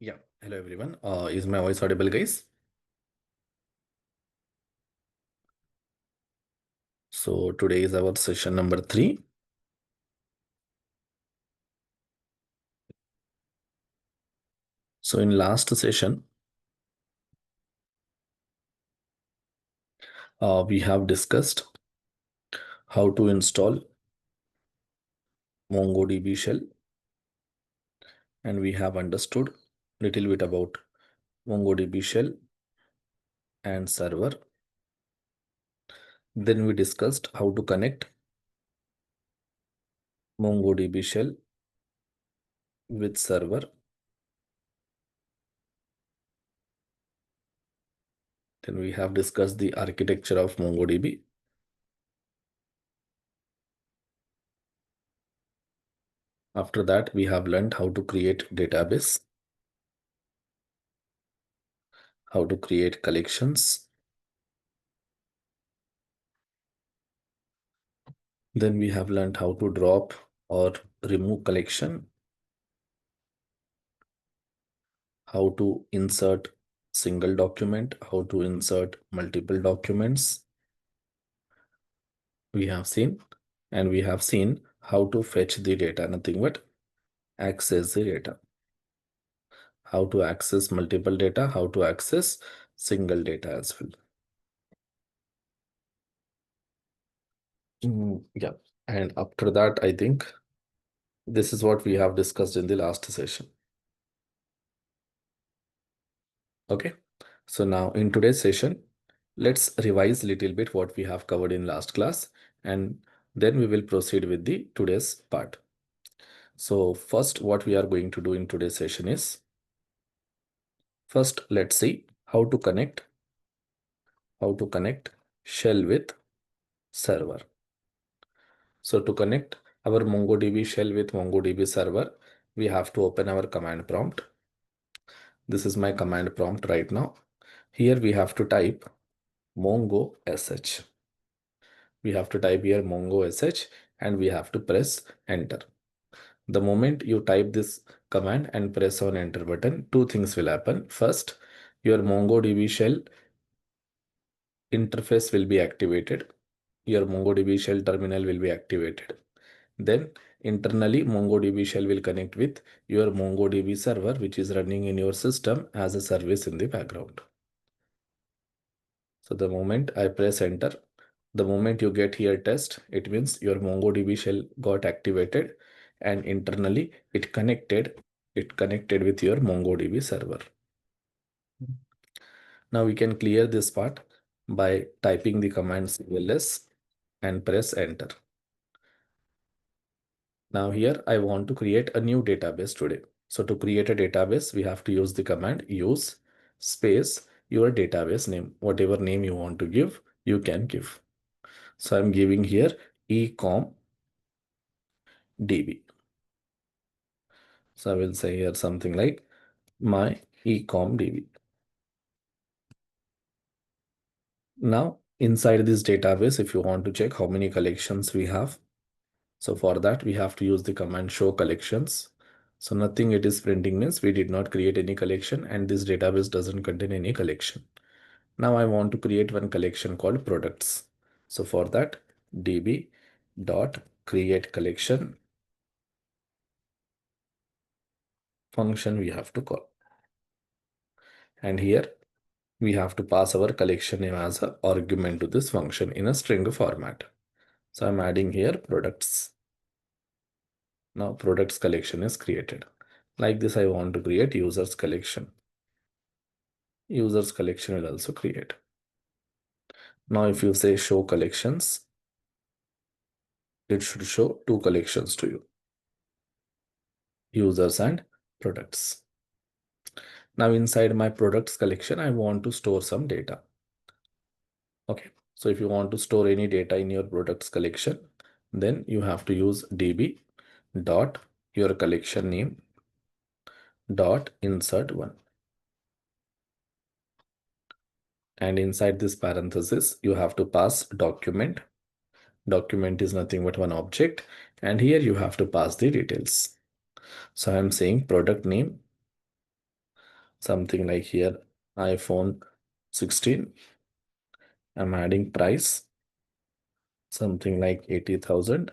Yeah, hello everyone. Is my voice audible, guys? So today is our session number 3. So in last session, we have discussed how to install MongoDB shell, and we have understood little bit about MongoDB shell and server. Then we discussed how to connect MongoDB shell with server. Then we have discussed the architecture of MongoDB. After that, we have learned how to create database, how to create collections. Then we have learned how to drop or remove collection, how to insert single document, how to insert multiple documents. We have seen, and we have seen how to fetch the data, nothing but access the data, how to access multiple data, how to access single data as well. Yeah, and after that, I think this is what we have discussed in the last session. Okay, so now in today's session, let's revise a little bit what we have covered in last class, and then we will proceed with the today's part. So first, what we are going to do in today's session is, first let's see how to connect shell with server. So to connect our MongoDB shell with MongoDB server, we have to open our command prompt. This is my command prompt right now. Here we have to type Mongo sh. We have to type here Mongo sh and we have to press enter. The moment you type this command and press on enter button, two things will happen. First, your MongoDB shell interface will be activated. Your MongoDB shell terminal will be activated. Then internally MongoDB shell will connect with your MongoDB server, which is running in your system as a service in the background. So the moment I press enter, the moment you get here test, it means your MongoDB shell got activated and internally it connected with your MongoDB server. Now we can clear this part by typing the command cls and press enter. Now here I want to create a new database today. So to create a database, we have to use the command use space your database name. Whatever name you want to give, you can give. So I'm giving here ecom db. So I will say here something like my ecom db. Now inside this database, if you want to check how many collections we have, so for that we have to use the command show collections. So nothing it is printing means we did not create any collection and this database doesn't contain any collection. Now I want to create one collection called products. So for that db dot create collection function we have to call. And here we have to pass our collection name as an argument to this function in a string format. So I'm adding here products. Now products collection is created. Like this, I want to create users collection. Users collection will also create. Now if you say show collections, it should show two collections to you, users and products. Now inside my products collection, I want to store some data. Okay, so if you want to store any data in your products collection, then you have to use db dot your collection name dot insert one. And inside this parenthesis, you have to pass document. Document is nothing but one object. And here you have to pass the details. So I'm saying product name something like here iPhone 16. I'm adding price, something like 80,000,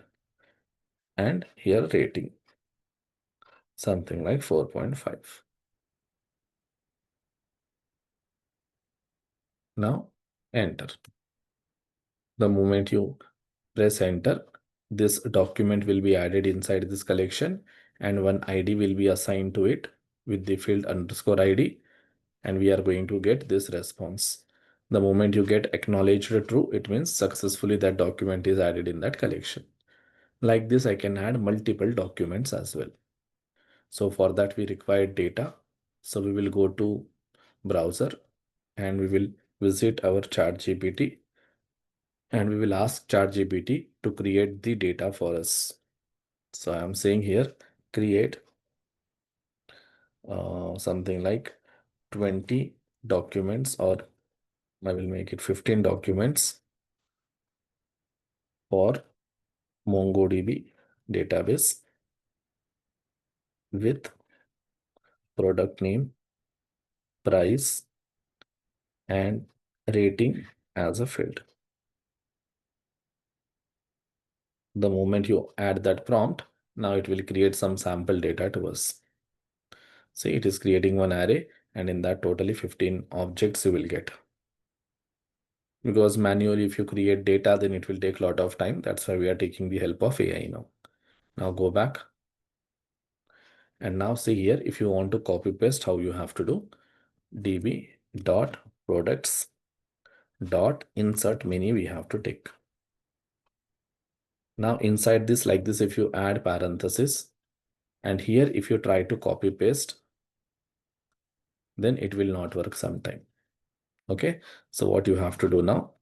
and here rating, something like 4.5. Now enter. The moment you press enter, this document will be added inside this collection and one ID will be assigned to it with the field underscore ID, and we are going to get this response. The moment you get acknowledged true, it means successfully that document is added in that collection. Like this, I can add multiple documents as well. So for that we require data. So we will go to browser and we will visit our ChatGPT and we will ask ChatGPT to create the data for us. So I am saying here, create something like 20 documents, or I will make it 15 documents for MongoDB database with product name, price, and rating as a field. The moment you add that prompt, now it will create some sample data to us. See, it is creating one array, and in that totally 15 objects you will get. Because manually, if you create data, then it will take a lot of time. That's why we are taking the help of AI now. Now go back. And now see here, if you want to copy paste, how you have to do db dot products dot insert many we have to take. Now inside this, like this, if you add parenthesis, and here if you try to copy paste, then it will not work sometime. Okay, so what you have to do now,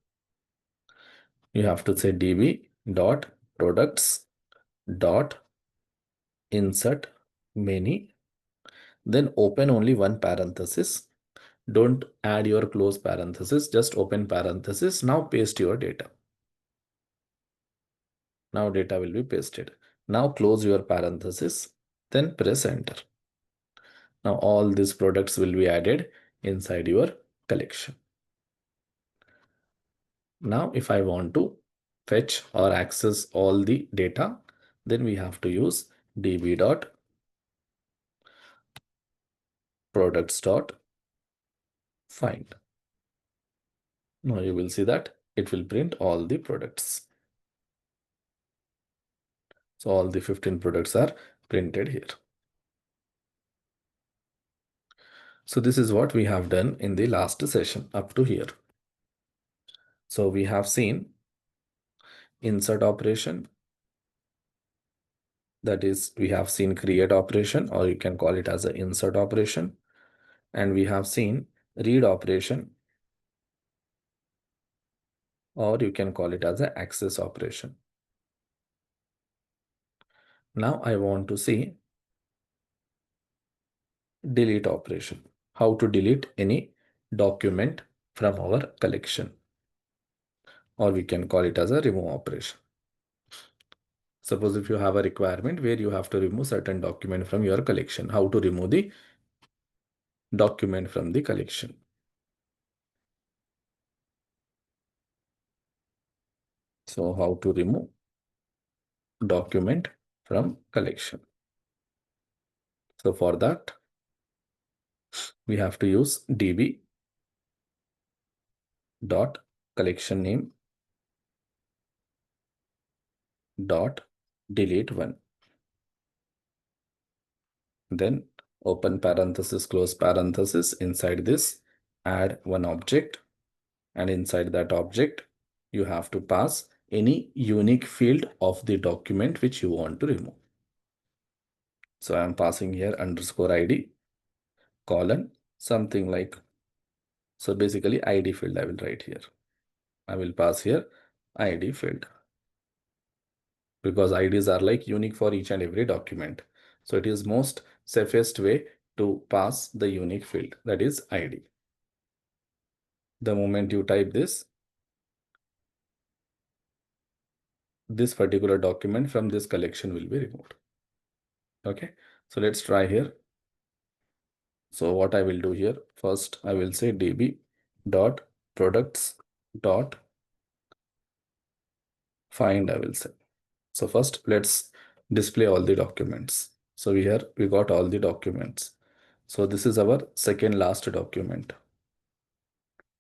you have to say db dot products dot insert many, then open only one parenthesis. Don't add your close parenthesis, just open parenthesis. Now paste your data. Now data will be pasted. Now close your parenthesis, then press enter. Now all these products will be added inside your collection. Now if I want to fetch or access all the data, then we have to use db dot products dot find. Now you will see that it will print all the products. So all the 15 products are printed here. So this is what we have done in the last session up to here. So we have seen insert operation, that is we have seen create operation, or you can call it as an insert operation, and we have seen read operation, or you can call it as an access operation. Now I want to see delete operation, how to delete any document from our collection, or we can call it as a remove operation. Suppose if you have a requirement where you have to remove certain document from your collection, how to remove the document from the collection. So how to remove document from collection. So for that, we have to use db dot collection name dot delete one. Then open parenthesis, close parenthesis. Inside this, add one object, and inside that object, you have to pass any unique field of the document which you want to remove. So I am passing here underscore ID colon something like, so basically ID field I will write here. I will pass here ID field, because IDs are like unique for each and every document. So it is most safest way to pass the unique field, that is ID. The moment you type this particular document from this collection will be removed. Okay, so let's try here. So what I will do here, first I will say db dot products dot find, I will say. So first let's display all the documents. So here we got all the documents. So this is our second last document,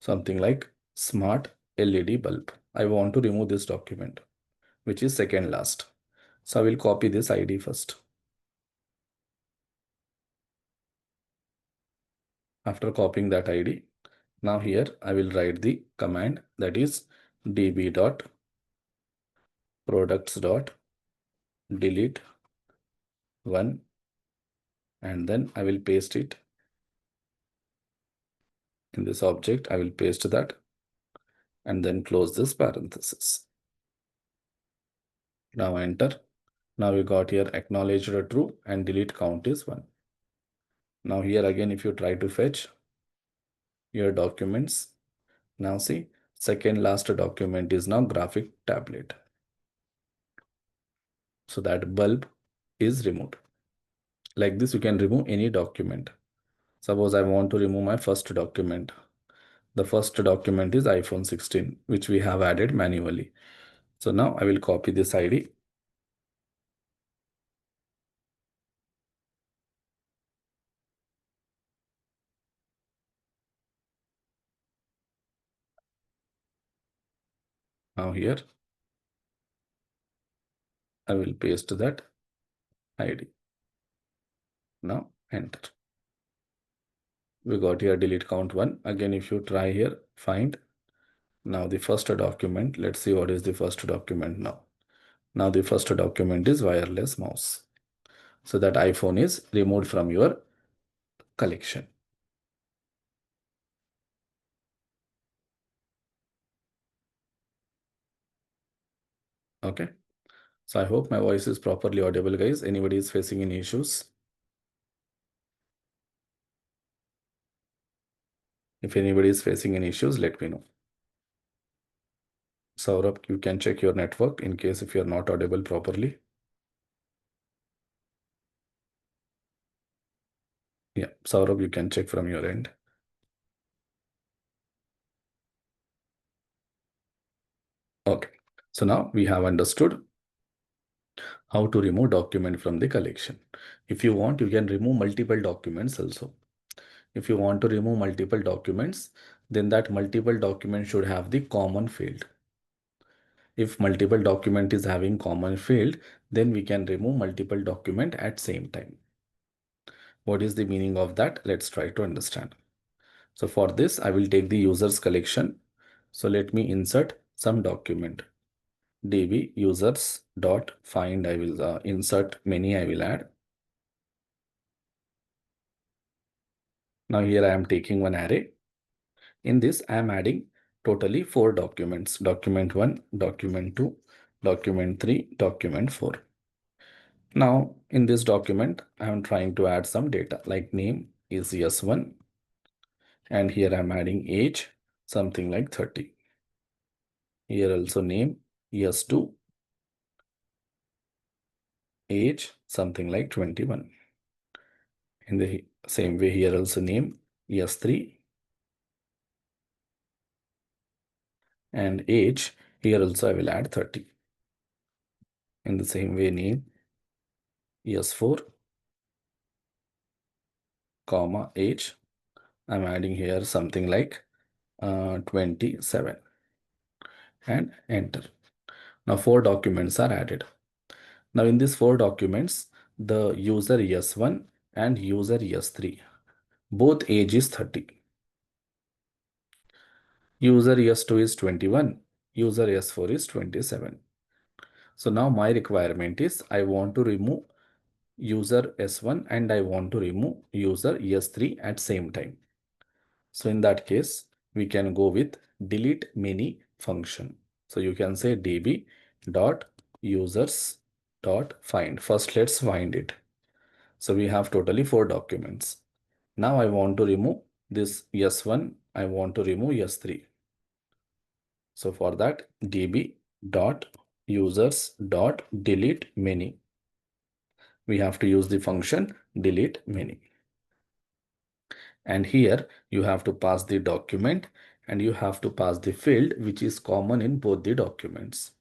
something like smart LED bulb. I want to remove this document, which is second last. So I will copy this ID first. After copying that ID, now here I will write the command, that is db dot products dot delete one, and then I will paste it in this object. I will paste that and then close this parenthesis. Now enter. Now we got here acknowledged true and delete count is 1. Now here again, if you try to fetch your documents, now see second last document is now graphic tablet. So that bulb is removed. Like this, you can remove any document. Suppose I want to remove my first document. The first document is iPhone 16, which we have added manually. So now I will copy this ID. Now here I will paste that ID. Now enter. We got here delete count 1. Again, if you try here, find. Now the first document, let's see what is the first document now. Now the first document is wireless mouse. So that iPhone is removed from your collection. Okay. So I hope my voice is properly audible, guys. Anybody is facing any issues? If anybody is facing any issues, let me know. Saurabh, you can check your network in case if you're not audible properly. Yeah, Saurabh, you can check from your end. Okay. So now we have understood how to remove document from the collection. If you want, you can remove multiple documents also. If you want to remove multiple documents, then that multiple document should have the common field. If multiple document is having common field, then we can remove multiple document at same time. What is the meaning of that? Let's try to understand. So for this, I will take the users collection. So let me insert some document. db users dot find. I will insert many. I will add. Now here I am taking one array. In this, I am adding totally 4 documents. Document 1, document 2, document 3, document 4. Now in this document, I am trying to add some data like name is yes1. And here I'm adding age, something like 30. Here also name yes2, age, something like 21. In the same way, here also name yes3 and age, here also I will add 30. In the same way, name yes4, comma age, I'm adding here something like 27 and enter. Now 4 documents are added. Now in these 4 documents, the user yes1 and user yes3, both age is 30. User yes2 is 21, user yes4 is 27. So now my requirement is I want to remove user s1 and I want to remove user s3 at same time. So in that case, we can go with delete many function. So you can say db dot users dot find. First, let's find it. So we have totally 4 documents. Now I want to remove this yes1. I want to remove yes3. So for that, db dot users dot delete many. We have to use the function delete many. And here you have to pass the document and you have to pass the field which is common in both the documents.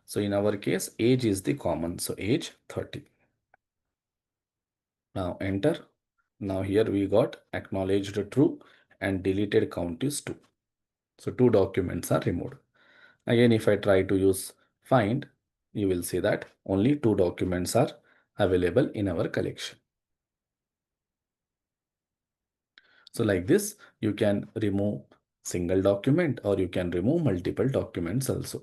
So in our case, age is the common. So age 30. Now enter. Now here we got acknowledged true and deleted count is 2. So 2 documents are removed. Again, if I try to use find, you will see that only 2 documents are available in our collection. So like this, you can remove single document or you can remove multiple documents also.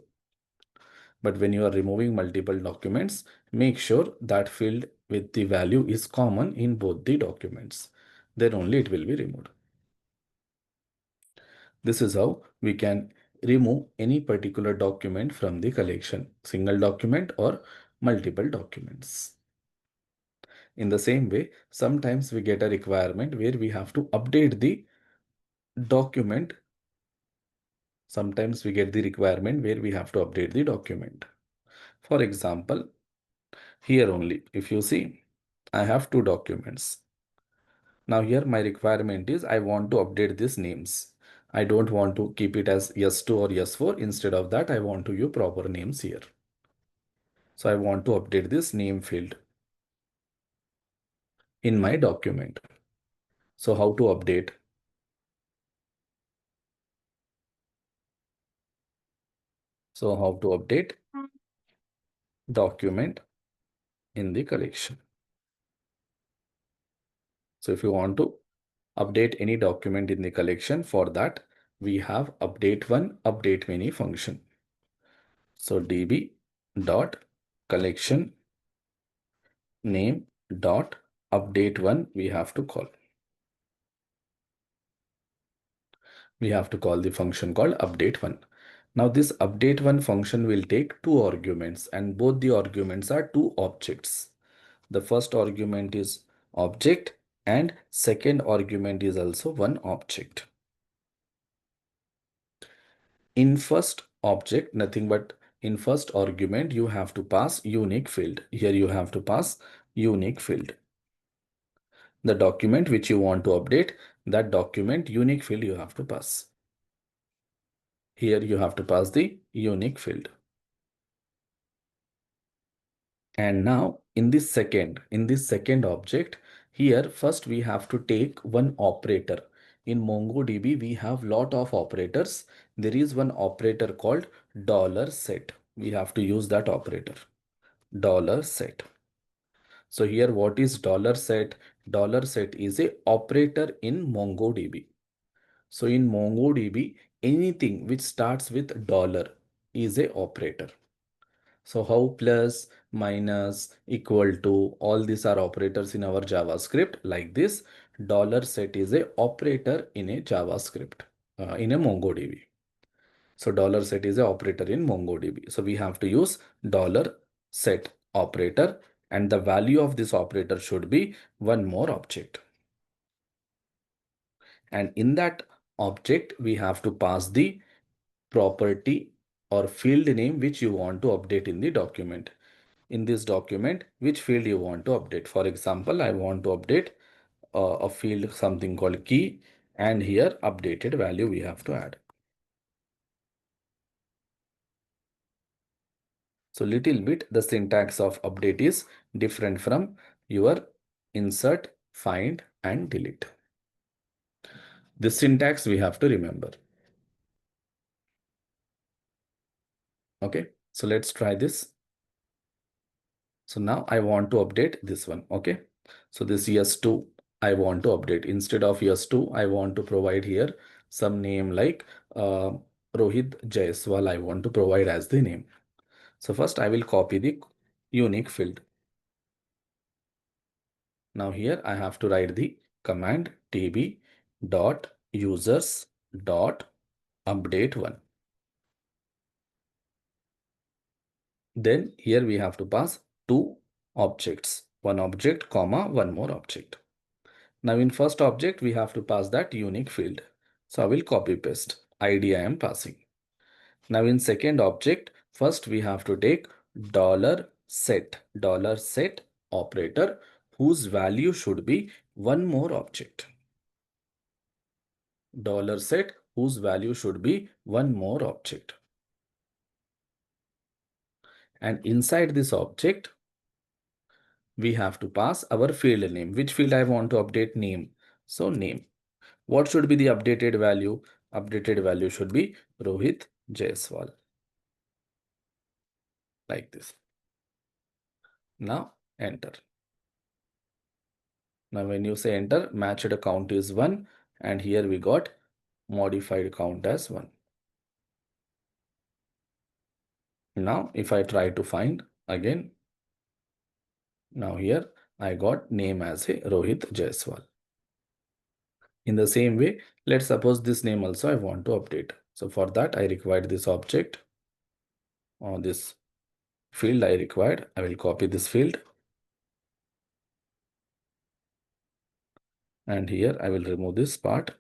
But when you are removing multiple documents, make sure that field with the value is common in both the documents. Then only it will be removed. This is how we can remove any particular document from the collection, single document or multiple documents. In the same way, sometimes we get a requirement where we have to update the document. Sometimes we get the requirement where we have to update the document. For example, here only, if you see, I have 2 documents. Now here my requirement is I want to update these names. I don't want to keep it as S2 or S4. Instead of that, I want to use proper names here. So I want to update this name field in my document. So how to update? So how to update document in the collection? So if you want to update any document in the collection, for that we have update one, update many function. So db dot collection name dot update one we have to call. We have to call the function called update one. Now this update one function will take 2 arguments and both the arguments are 2 objects. The first argument is object and second argument is also one object. In first object, nothing but in first argument, you have to pass unique field. Here you have to pass unique field. The document which you want to update, that document unique field you have to pass. Here you have to pass the unique field. And now in this second object, here first we have to take one operator. In MongoDB, we have lot of operators. There is one operator called $set. We have to use that operator, $set. So here what is $set? $set is a operator in MongoDB. So in MongoDB, anything which starts with dollar is a operator. So how plus, minus, equal to, all these are operators in our JavaScript. Like this, $set is a operator in a JavaScript, in a MongoDB. So $set is a operator in MongoDB. So we have to use $set operator and the value of this operator should be one more object. And in that object, we have to pass the property or field name which you want to update in the document. In this document, which field you want to update. For example, I want to update a field something called key, and here updated value we have to add. So little bit the syntax of update is different from your insert, find and delete. This syntax we have to remember. Okay, so let's try this. So now I want to update this one. Okay, so this S2 I want to update. Instead of S2, I want to provide here some name like Rohit Jaiswal I want to provide as the name. So first I will copy the unique field. Now here I have to write the command tb dot users dot update one. Then here we have to pass 2 objects, one object comma one more object. Now in first object, we have to pass that unique field. So I will copy paste ID I am passing. Now in second object, first we have to take $set operator whose value should be one more object. $set whose value should be one more object. And inside this object, we have to pass our field name. Which field I want to update? Name. So name. What should be the updated value? Updated value should be Rohit Jaiswal. Like this. Now enter. Now when you say enter, matched count is 1, and here we got modified count as 1. Now if I try to find again, now here I got name as a Rohit Jaiswal. In the same way, let's suppose this name also I want to update. So for that I require this object or this field I required. I will copy this field. And here I will remove this part.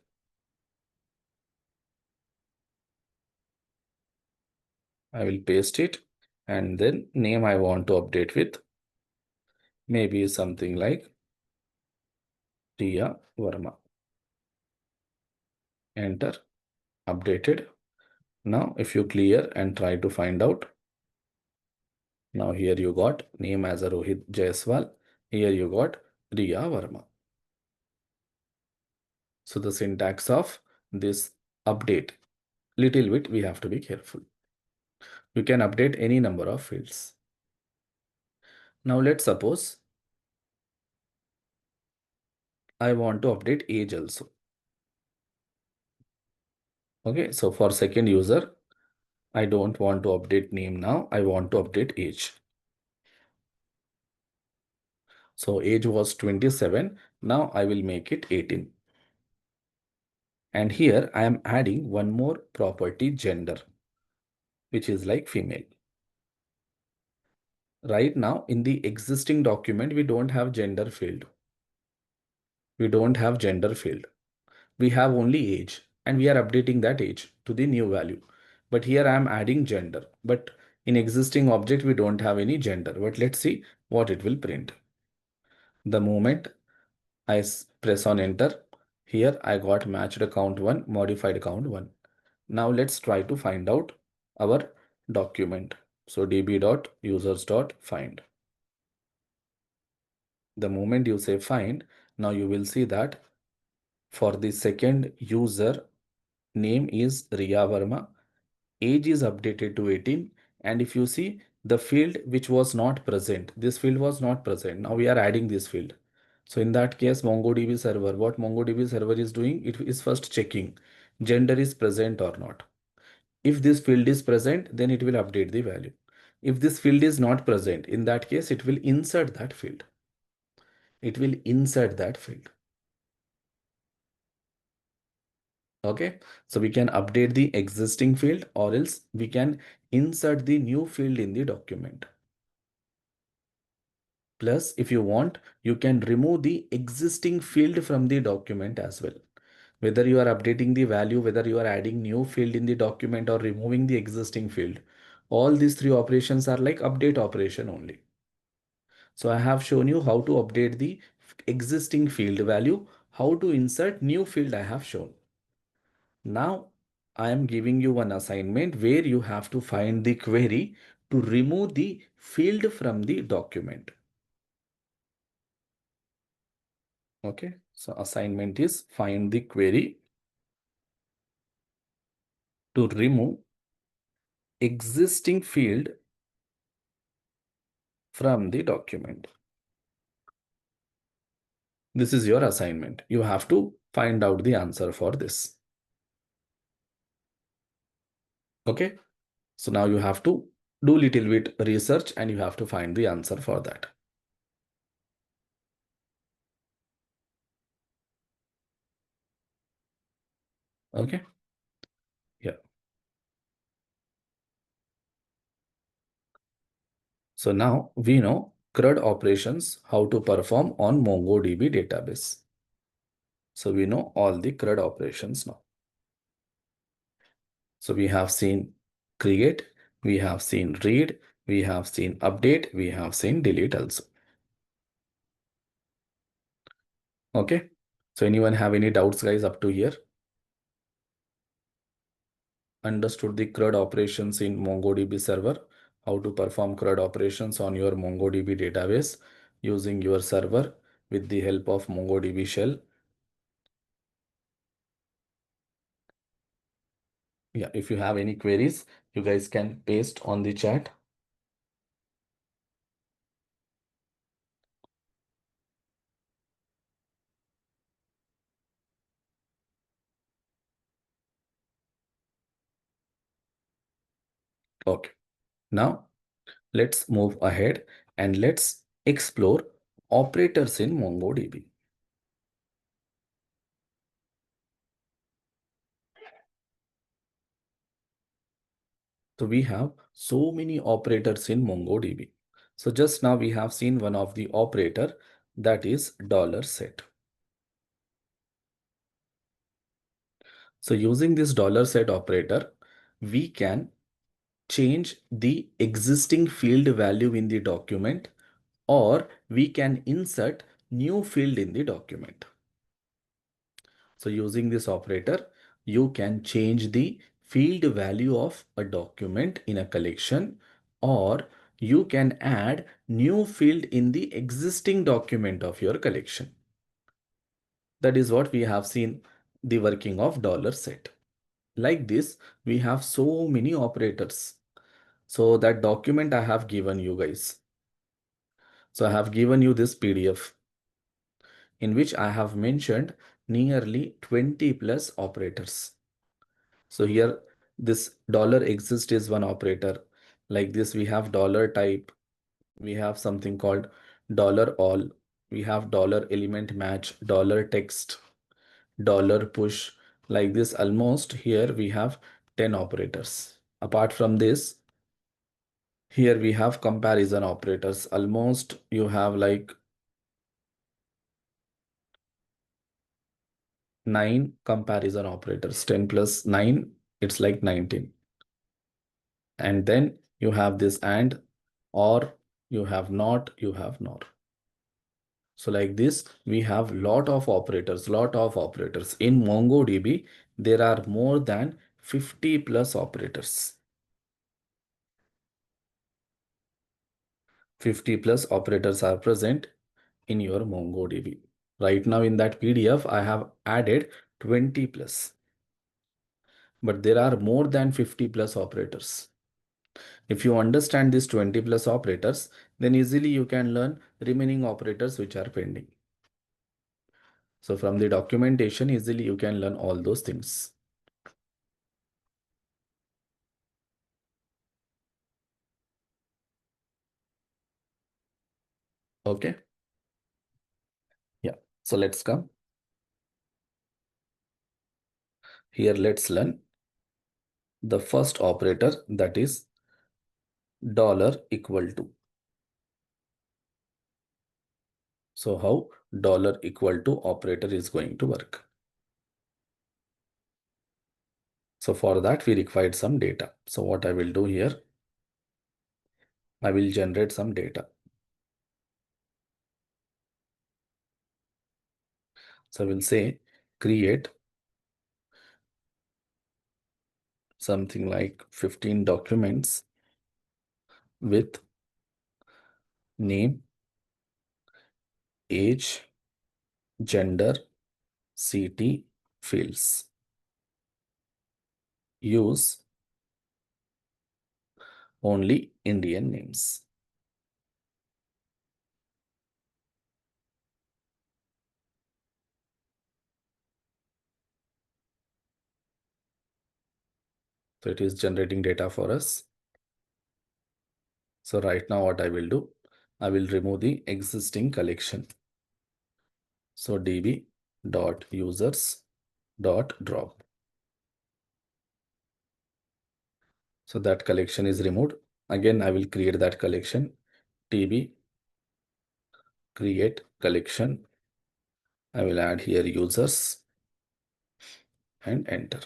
I will paste it, and then name I want to update with maybe something like Tia Verma. Enter. Updated. Now if you clear and try to find out, now here you got name as a Rohit Jaiswal. Here you got Riya Verma. So the syntax of this update, little bit we have to be careful. You can update any number of fields. Now let's suppose I want to update age also. Okay, so for second user, I don't want to update name now. I want to update age. So age was 27. Now I will make it 18. And here I am adding one more property, gender, which is like female. Right now in the existing document, we don't have gender field. We don't have gender field. We have only age, and we are updating that age to the new value. But here I am adding gender. But in existing object, we don't have any gender. But let's see what it will print. The moment I press on enter, here I got matched count 1, modified count 1. Now let's try to find out our document. So db.users.find. The moment you say find, now you will see that for the second user, name is Riya Verma, age is updated to 18, and if you see the field which was not present, this field was not present. Now we are adding this field. So in that case, MongoDB server, what MongoDB server is doing, it is first checking gender is present or not. If this field is present, then it will update the value. If this field is not present, in that case, it will insert that field. It will insert that field. Okay, so we can update the existing field, or else we can insert the new field in the document. Plus, if you want, you can remove the existing field from the document as well. Whether you are updating the value, whether you are adding new field in the document or removing the existing field, all these three operations are like update operation only. So I have shown you how to update the existing field value, how to insert new field I have shown. Now I am giving you one assignment where you have to find the query to remove the field from the document. Okay, so assignment is find the query to remove existing field from the document. This is your assignment. You have to find out the answer for this. Okay, so now you have to do little bit research and you have to find the answer for that. Okay, yeah. So now we know CRUD operations, how to perform on MongoDB database. So we know all the CRUD operations now. So we have seen create, we have seen read, we have seen update, we have seen delete also. Okay. So anyone have any doubts, guys, up to here? understood the CRUD operations in MongoDB server, how to perform CRUD operations on your MongoDB database using your server with the help of MongoDB shell. Yeah, if you have any queries, you guys can paste on the chat. Okay, now let's move ahead and let's explore operators in MongoDB. So we have so many operators in MongoDB. So just now we have seen one of the operator, that is $set. So using this $set operator, we can change the existing field value in the document, or we can insert new field in the document. So using this operator, you can change the field value of a document in a collection, or you can add new field in the existing document of your collection. That is what we have seen the working of $set. Like this, we have so many operators. So that document I have given you guys. So I have given you this PDF in which I have mentioned nearly 20 plus operators. So here this $exist is one operator. Like this, we have $type. We have something called $all. We have $element match, $text, $push. Like this, almost here we have 10 operators. Apart from this, here we have comparison operators. Almost you have like 9 comparison operators. 10 plus 9, it's like 19. And then you have this and, or, you have not, you have not. So like this, we have lot of operators. In MongoDB, there are more than 50 plus operators. 50 plus operators are present in your MongoDB. Right now in that PDF, I have added 20 plus. But there are more than 50 plus operators. If you understand these 20 plus operators, then easily you can learn remaining operators which are pending. So from the documentation, easily you can learn all those things. Okay. Yeah. So let's come. Here let's learn the first operator, that is $. So how $= operator is going to work? So for that we required some data. So what I will do here, I will generate some data. So I will say create something like 15 documents with name, age, gender, city fields. Use only Indian names. So it is generating data for us. So right now what I will do, I will remove the existing collection. So db.users.drop. So that collection is removed. Again, I will create that collection. db create collection. I will add here users and enter.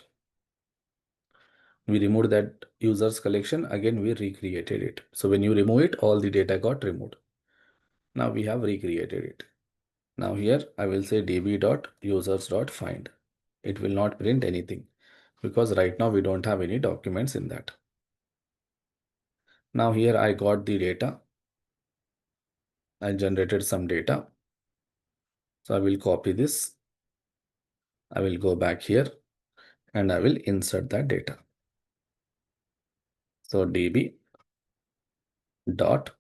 We removed that users collection. Again, we recreated it. So when you remove it, all the data got removed. Now we have recreated it. Now here I will say db.users.find. It will not print anything. because right now we don't have any documents in that. Now here I got the data. I generated some data. So I will copy this. I will go back here and I will insert that data. So db dot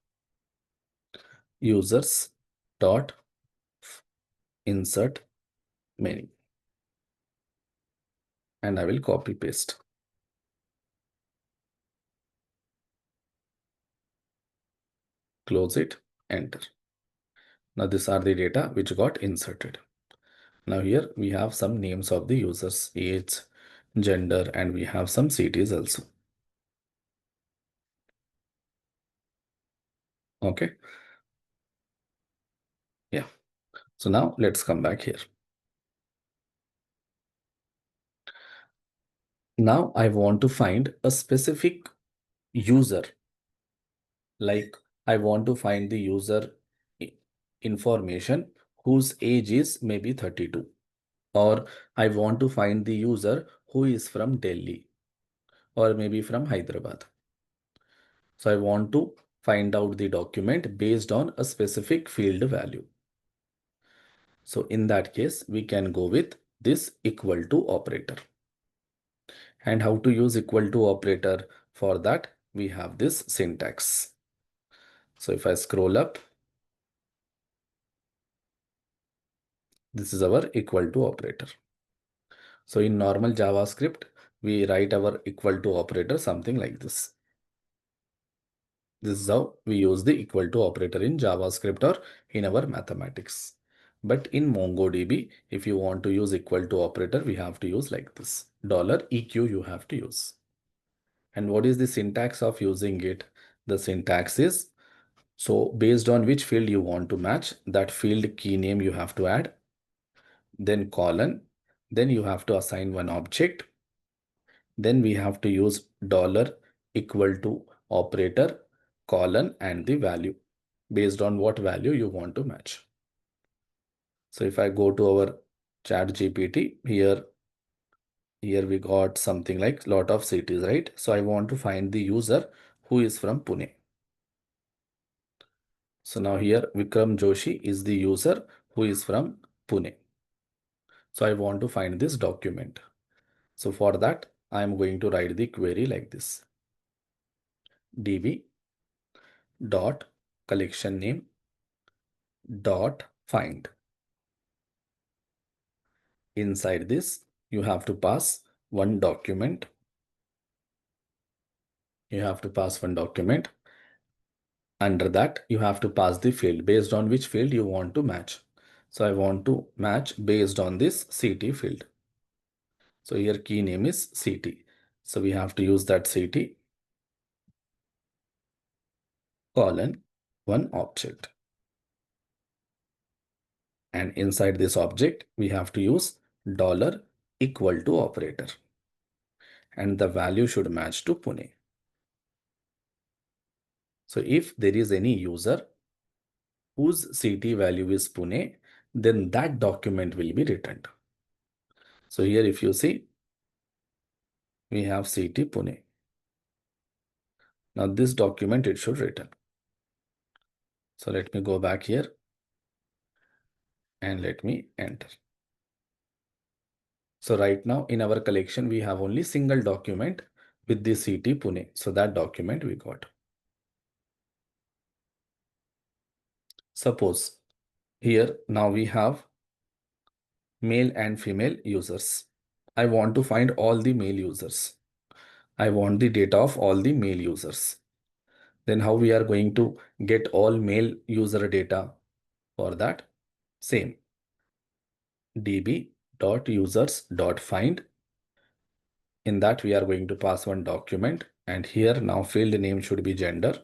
users dot insert many, and I will copy paste. Close it, enter. Now these are the data which got inserted. Now here we have some names of the users, age, gender, and we have some cities also. Okay. Yeah. So now let's come back here. Now I want to find a specific user. Like I want to find the user information whose age is maybe 32. Or I want to find the user who is from Delhi or maybe from Hyderabad. So I want to find out the document based on a specific field value. So in that case, we can go with this equal to operator. And how to use equal to operator? For that, we have this syntax. So if I scroll up, this is our equal to operator. So in normal JavaScript, we write our equal to operator something like this. This is how we use the equal to operator in JavaScript or in our mathematics. But in MongoDB, if you want to use equal to operator, we have to use like this. $EQ you have to use. And what is the syntax of using it? The syntax is, so based on which field you want to match, that field key name you have to add, then colon, then you have to assign one object, then we have to use $equal to operator, colon, and the value based on what value you want to match. So if I go to our chat GPT, here we got something like lot of cities, right? So I want to find the user who is from Pune. So now here Vikram Joshi is the user who is from Pune. So I want to find this document. So for that, I am going to write the query like this. db dot collection name dot find. Inside this, you have to pass one document. You have to pass one document. Under that, you have to pass the field based on which field you want to match. So I want to match based on this city field. So here key name is city. So we have to use that city colon one object. And inside this object, we have to use $equal to operator. And the value should match to Pune. So if there is any user whose city value is Pune, then that document will be returned. So here if you see, we have city Pune. Now this document it should return. So let me go back here and let me enter. So right now in our collection, we have only single document with the city Pune. So that document we got. Suppose here now we have male and female users. I want to find all the male users. I want the data of all the male users. Then how we are going to get all male user data? For that, same db.users.find. In that we are going to pass one document, and here now field name should be gender.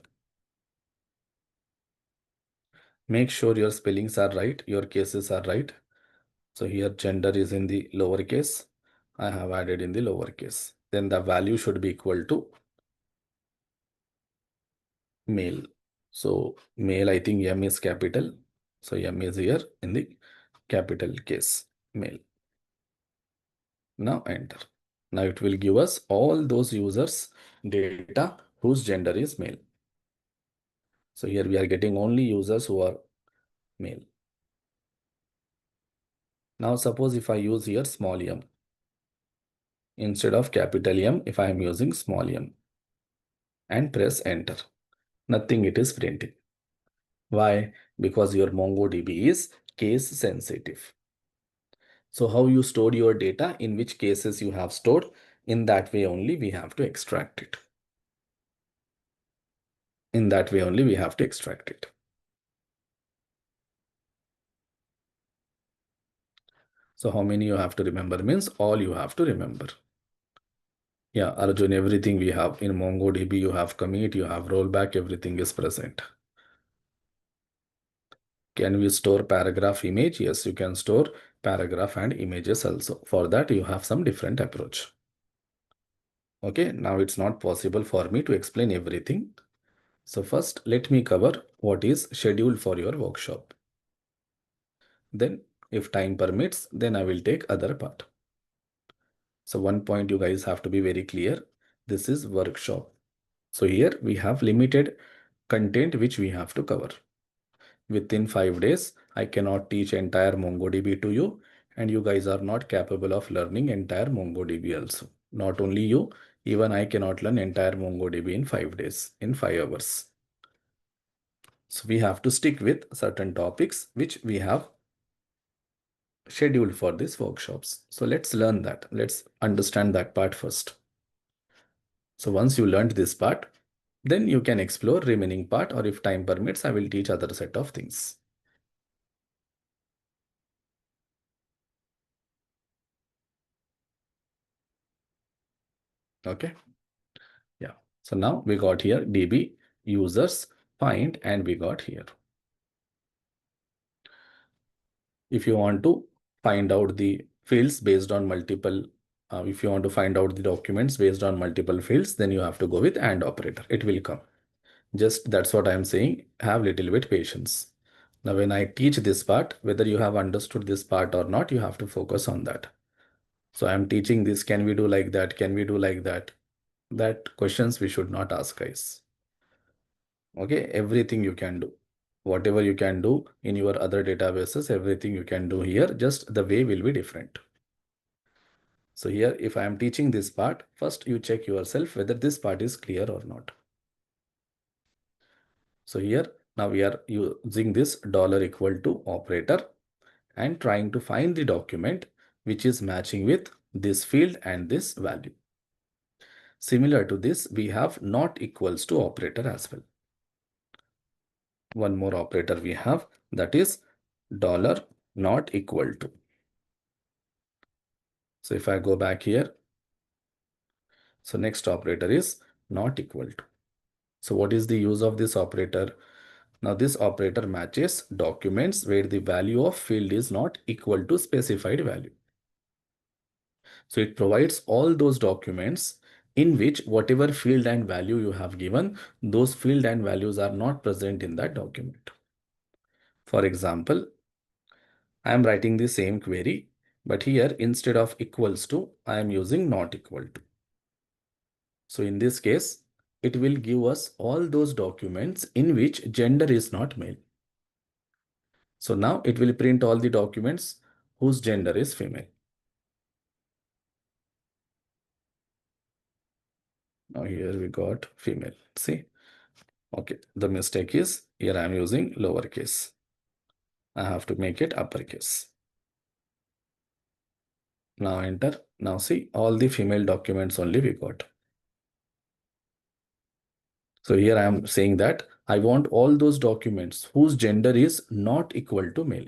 Make sure your spellings are right, your cases are right. So here gender is in the lowercase. I have added in the lowercase. Then the value should be equal to male. So male, I think M is capital. So M is here in the capital case, male. Now enter. Now it will give us all those users data whose gender is male. So here we are getting only users who are male. Now suppose if I use here small m instead of capital M, if I am using small m and press enter, nothing it is printing. Why? Because your MongoDB is case sensitive. So how you stored your data, in which cases you have stored, in that way only we have to extract it. In that way only we have to extract it. So how many you have to remember means all you have to remember. Yeah, Arjun, everything we have in MongoDB, you have commit, you have rollback, everything is present. Can we store paragraph image? Yes, you can store paragraph and images also. For that, you have some different approach. Okay, now it's not possible for me to explain everything. So first, let me cover what is scheduled for your workshop. Then, if time permits, then I will take other part. So one point you guys have to be very clear. This is workshop. So here we have limited content which we have to cover. Within 5 days, I cannot teach entire MongoDB to you, and you guys are not capable of learning entire MongoDB also. Not only you, even I cannot learn entire MongoDB in 5 days, in 5 hours. So we have to stick with certain topics which we have scheduled for these workshops. So let's learn that. Let's understand that part first. So once you learned this part, then you can explore remaining part, or if time permits, I will teach other set of things. Okay. Yeah. So now we got here DB users find, and we got here. If you want to find out the fields based on multiple, if you want to find out the documents based on multiple fields, then you have to go with AND operator. It will come. Just that's what I'm saying. Have little bit patience. Now, when I teach this part, whether you have understood this part or not, you have to focus on that. So I'm teaching this. Can we do like that? Can we do like that? That questions we should not ask, guys. Okay, everything you can do. Whatever you can do in your other databases, everything you can do here, just the way will be different. So here, if I am teaching this part, first you check yourself whether this part is clear or not. So here, now we are using this $= operator and trying to find the document which is matching with this field and this value. Similar to this, we have not equals to operator as well. One more operator we have, that is $not equal to. So if I go back here, so next operator is not equal to. So what is the use of this operator? Now this operator matches documents where the value of field is not equal to specified value. So it provides all those documents in which whatever field and value you have given, those field and values are not present in that document. For example, I am writing the same query, but here instead of equals to, I am using not equal to. So in this case, it will give us all those documents in which gender is not male. So now it will print all the documents whose gender is female. Now here we got female. See, okay, the mistake is here I am using lowercase. I have to make it uppercase. Now enter. Now see, all the female documents only we got. So here I am saying that I want all those documents whose gender is not equal to male.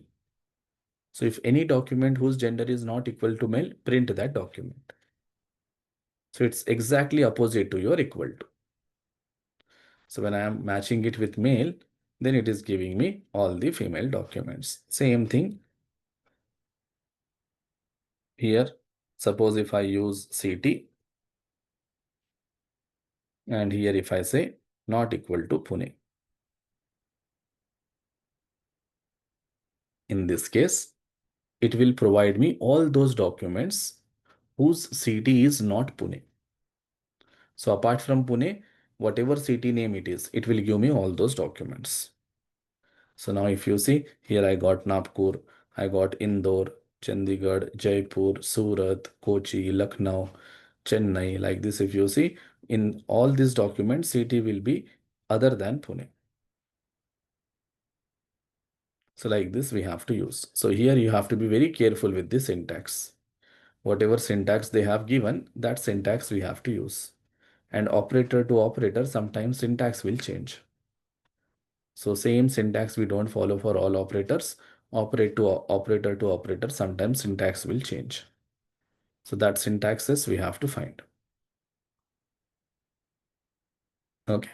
So if any document whose gender is not equal to male, print that document. So it's exactly opposite to your equal to. So when I am matching it with male, then it is giving me all the female documents. Same thing here. Suppose if I use CT, and here if I say not equal to Pune. In this case, it will provide me all those documents whose city is not Pune. So apart from Pune, whatever city name it is, it will give me all those documents. So now if you see here, I got Nagpur, I got Indore, Chandigarh, Jaipur, Surat, Kochi, Lucknow, Chennai. Like this, if you see in all these documents, city will be other than Pune. So like this, we have to use. So here you have to be very careful with the syntax. Whatever syntax they have given, that syntax we have to use. And operator to operator, sometimes syntax will change. So same syntax we don't follow for all operators. Operator to operator, sometimes syntax will change. So that syntaxes we have to find. Okay.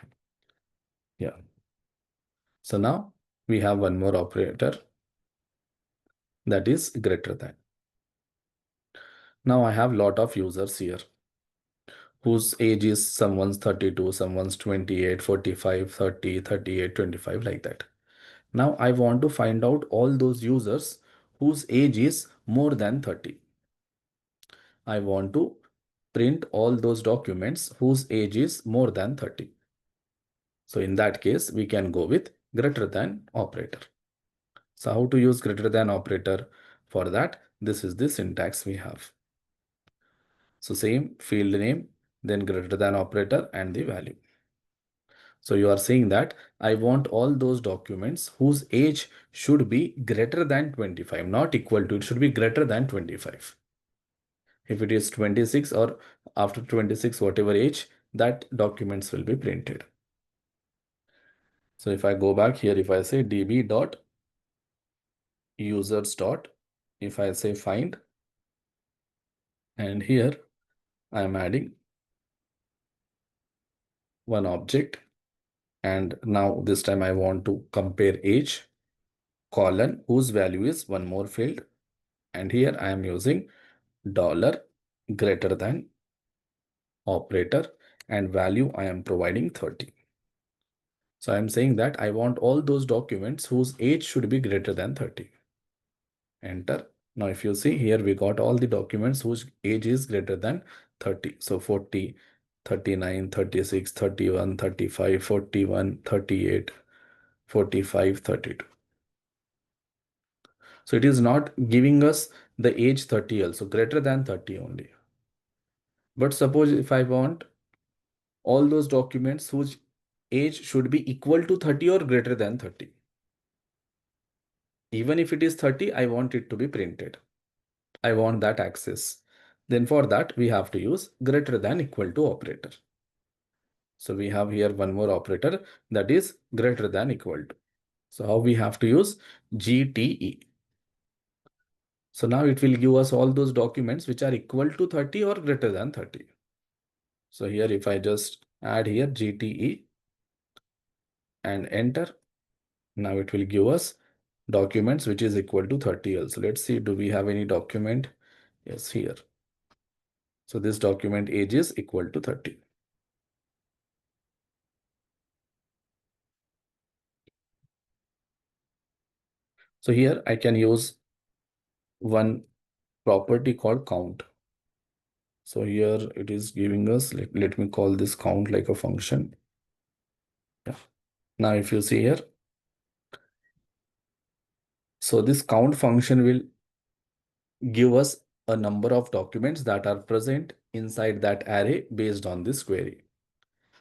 Yeah. So now we have one more operator, that is greater than. Now I have lot of users here whose age is someone's 32, someone's 28, 45, 30, 38, 25, like that. Now I want to find out all those users whose age is more than 30. I want to print all those documents whose age is more than 30. So in that case, we can go with greater than operator. So how to use greater than operator? For that, this is the syntax we have. So same field name, then greater than operator and the value. So you are saying that I want all those documents whose age should be greater than 25, not equal to, it should be greater than 25. If it is 26 or after 26, whatever age, that documents will be printed. So if I go back here, if I say db dot users dot, if I say find, and here I am adding one object, and now this time I want to compare age, colon, whose value is one more field, and here I am using dollar greater than operator, and value I am providing 30. So I'm saying that I want all those documents whose age should be greater than 30. Enter. Now if you see here, we got all the documents whose age is greater than 30. So 40, 39, 36, 31, 35, 41, 38, 45, 32. So it is not giving us the age 30 also, greater than 30 only. But suppose if I want all those documents whose age should be equal to 30 or greater than 30. Even if it is 30, I want it to be printed. I want that access. Then for that, we have to use greater than equal to operator. So we have here one more operator, that is greater than equal to. So how we have to use GTE. So now it will give us all those documents which are equal to 30 or greater than 30. So here if I just add here GTE and enter, now it will give us documents which is equal to 30 also. Let's see, do we have any document? Yes, here. So this document age is equal to 30. So here I can use one property called count. So here it is giving us, let me call this count like a function. Yeah. Now if you see here, so this count function will give us a number of documents that are present inside that array based on this query.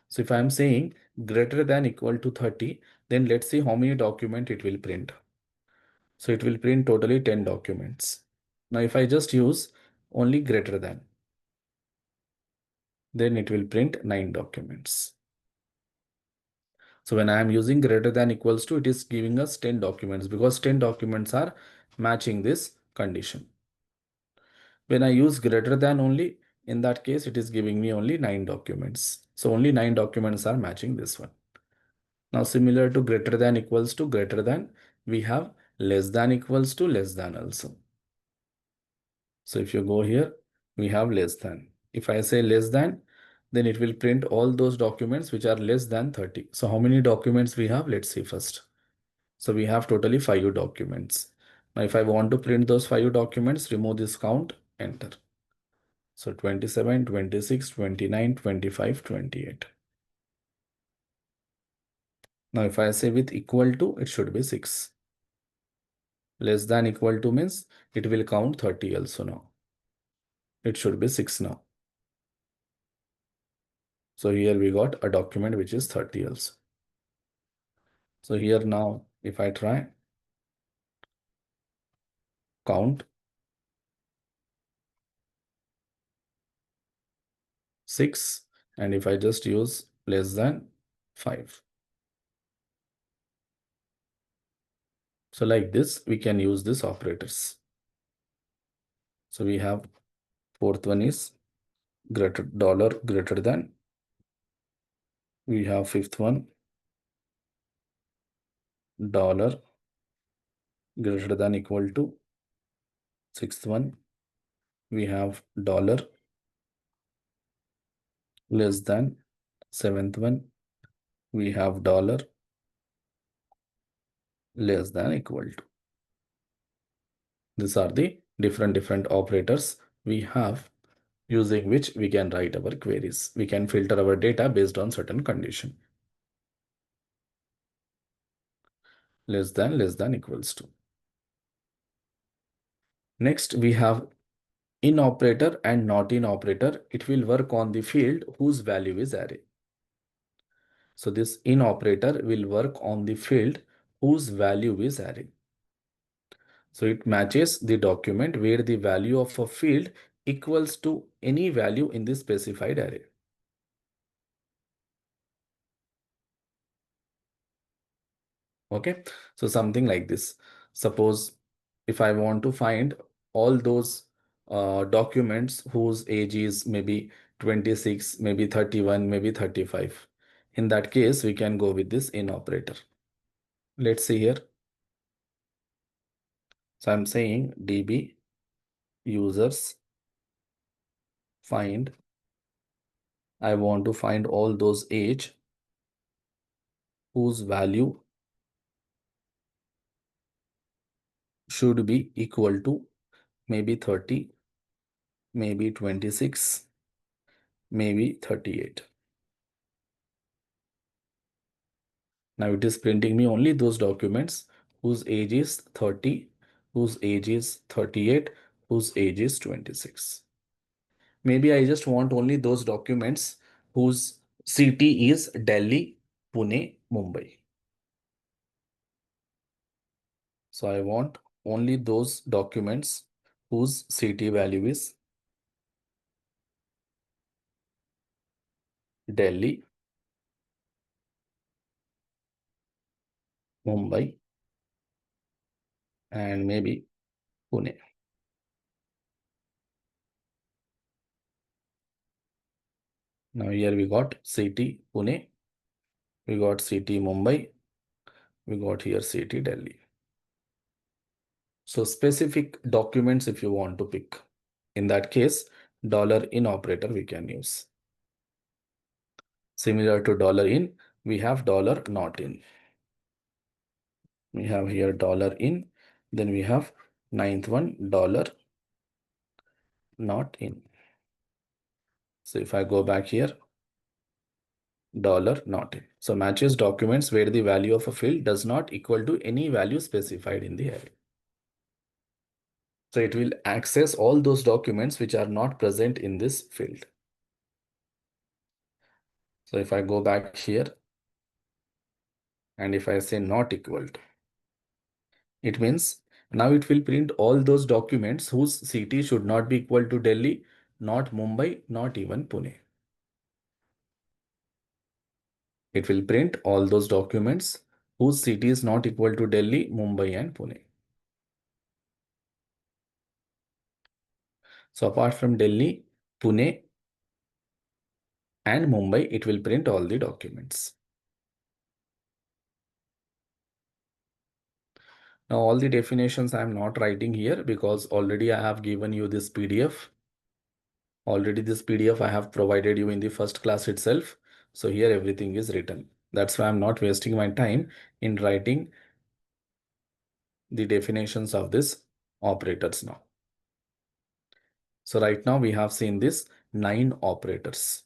So if I'm saying greater than equal to 30, then let's see how many documents it will print. So it will print totally 10 documents. Now if I just use only greater than, then it will print 9 documents. So when I am using greater than equals to, it is giving us 10 documents because 10 documents are matching this condition. When I use greater than only, in that case, it is giving me only 9 documents. So only 9 documents are matching this one. Now similar to greater than equals to greater than, we have less than equals to less than also. So if you go here, we have less than. If I say less than, then it will print all those documents which are less than 30. So how many documents we have? Let's see first. So we have totally 5 documents. Now if I want to print those 5 documents, remove this count, enter. So 27, 26, 29, 25, 28. Now if I say with equal to, it should be 6. Less than equal to means it will count 30 also now. It should be 6 now. So here we got a document which is 30 also. So here now, if I try count 6, and if I just use less than 5. So like this, we can use these operators. So we have fourth one is dollar greater than. We have fifth one dollar greater than equal to. Sixth one we have dollar less than. Seventh one we have dollar less than equal to. These are the different operators we have, using which we can write our queries. We can filter our data based on certain condition. Less than equals to. Next we have in operator and not in operator. It will work on the field whose value is array. So this in operator will work on the field whose value is array. So it matches the document where the value of a field equals to any value in the specified array. Okay, so something like this. Suppose if I want to find all those documents whose age is maybe 26, maybe 31, maybe 35. In that case, we can go with this in operator. Let's see here. So I'm saying db users find. I want to find all those age whose value should be equal to maybe 30, maybe 26, maybe 38. Now it is printing me only those documents whose age is 30, whose age is 38, whose age is 26. Maybe I just want only those documents whose city is Delhi, Pune, Mumbai. So I want only those documents whose city value is Delhi, Mumbai, and maybe Pune. Now here we got city Pune, we got city Mumbai, we got here city Delhi. So specific documents if you want to pick. In that case, $in operator we can use. Similar to $in, we have $not in. We have here $in, then we have ninth one $not in. So if I go back here, $not in. So matches documents where the value of a field does not equal to any value specified in the array. So it will access all those documents which are not present in this field. So if I go back here and if I say not equal to, it means now it will print all those documents whose city should not be equal to Delhi, not Mumbai, not even Pune. It will print all those documents whose city is not equal to Delhi, Mumbai, and Pune. So apart from Delhi, Pune, and Mumbai, it will print all the documents. Now all the definitions I am not writing here because already I have given you this PDF. Already this PDF I have provided you in the first class itself. So here everything is written. That's why I'm not wasting my time in writing the definitions of this operators now. So right now we have seen this 9 operators.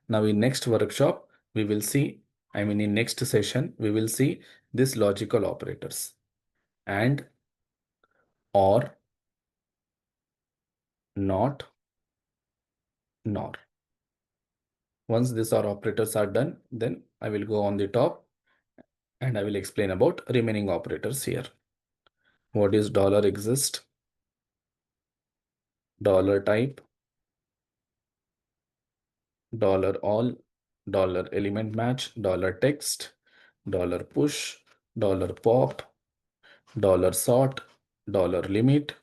Now in next workshop, we will see, in next session, we will see this logical operators and, or, not, nor. Once these are operators are done, then I will go on the top and I will explain about remaining operators here. What is $exist, $type, $all, $element match, $text, $push, $pop, $sort, $limit,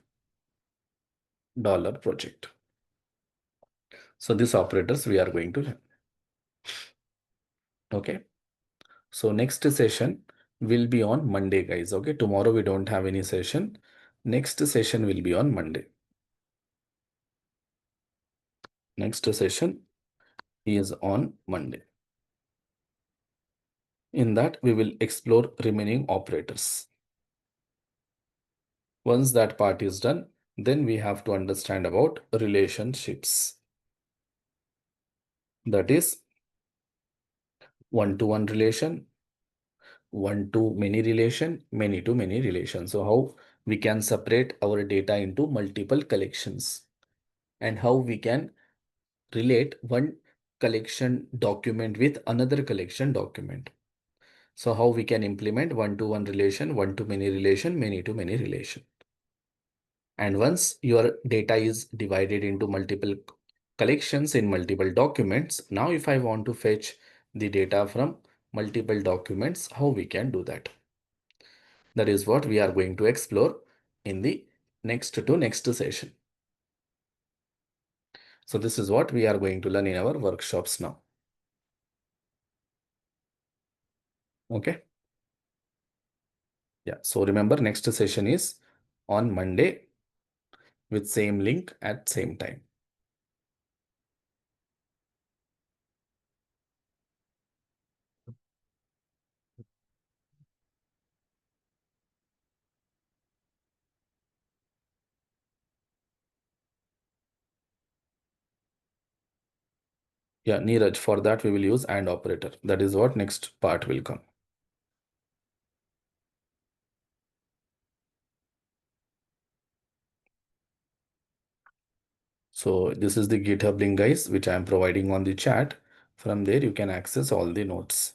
$project. So these operators we are going to learn. Okay. So next session will be on Monday, guys. Okay. Tomorrow we don't have any session. Next session will be on Monday. Next session is on Monday. In that we will explore remaining operators. Once that part is done, then we have to understand about relationships. That is one-to-one relation, one-to-many relation, many-to-many relation. So how we can separate our data into multiple collections and how we can relate one collection document with another collection document. So how we can implement one-to-one relation, one-to-many relation, many-to-many relation. And once your data is divided into multiple collections in multiple documents, now if I want to fetch the data from multiple documents, how we can do that? That is what we are going to explore in the next session. So this is what we are going to learn in our workshops now. Okay. Yeah. So remember, next session is on Monday with same link at same time. Yeah, Neeraj, for that we will use AND operator. That is what next part will come. So this is the GitHub link, guys, which I am providing on the chat. From there, you can access all the notes.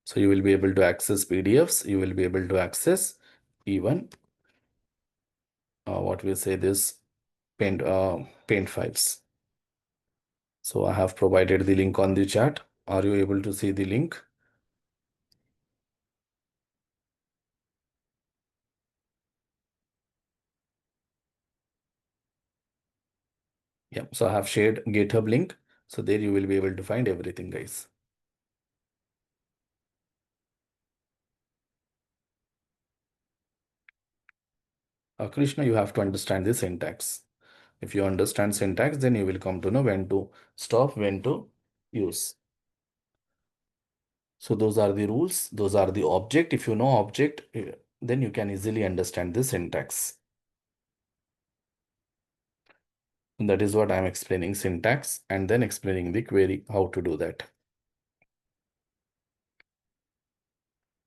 So you will be able to access PDFs. You will be able to access even what we say this paint files. So I have provided the link on the chat. Are you able to see the link? Yeah. So I have shared GitHub link. So there you will be able to find everything, guys. Krishna, you have to understand the syntax. If you understand syntax, then you will come to know when to stop, when to use. So those are the rules. Those are the object. If you know object, then you can easily understand the syntax. And that is what I'm explaining, syntax, and then explaining the query, how to do that.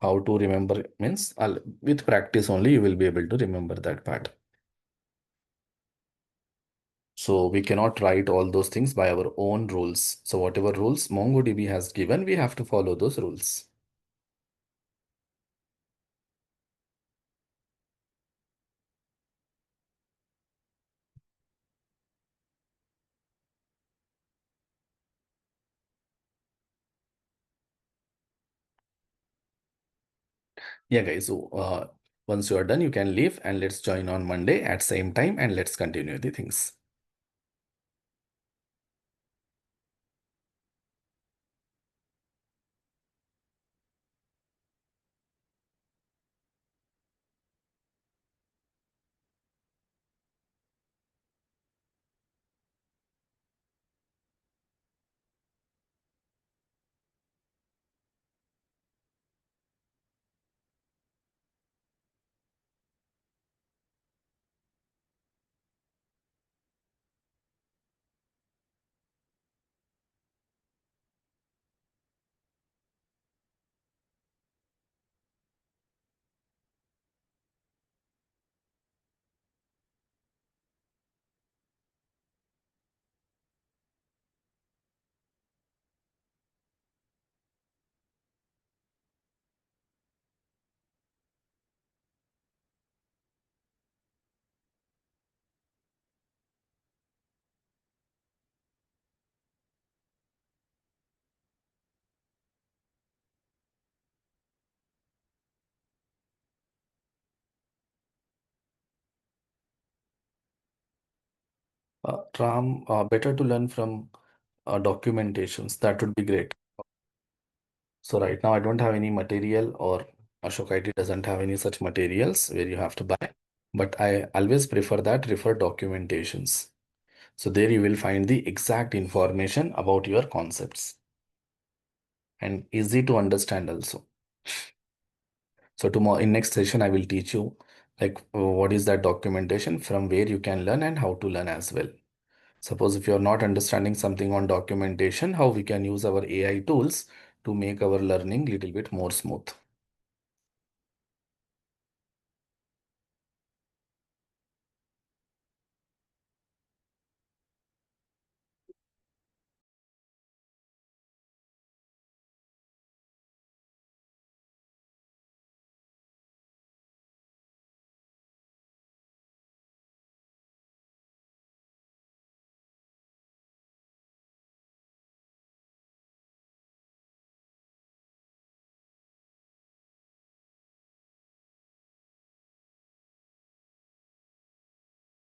How to remember means with practice only you will be able to remember that part. So we cannot write all those things by our own rules. So whatever rules MongoDB has given, we have to follow those rules. Yeah, guys. So once you are done, you can leave and let's join on Monday at same time and let's continue the things. Ram, better to learn from documentations. That would be great. So right now I don't have any material, or Ashok IT doesn't have any such materials where you have to buy. But I always prefer that refer documentations. So there you will find the exact information about your concepts and easy to understand also. So tomorrow in next session, I will teach you like what is that documentation, from where you can learn and how to learn as well. Suppose if you're not understanding something on documentation, how we can use our AI tools to make our learning little bit more smooth.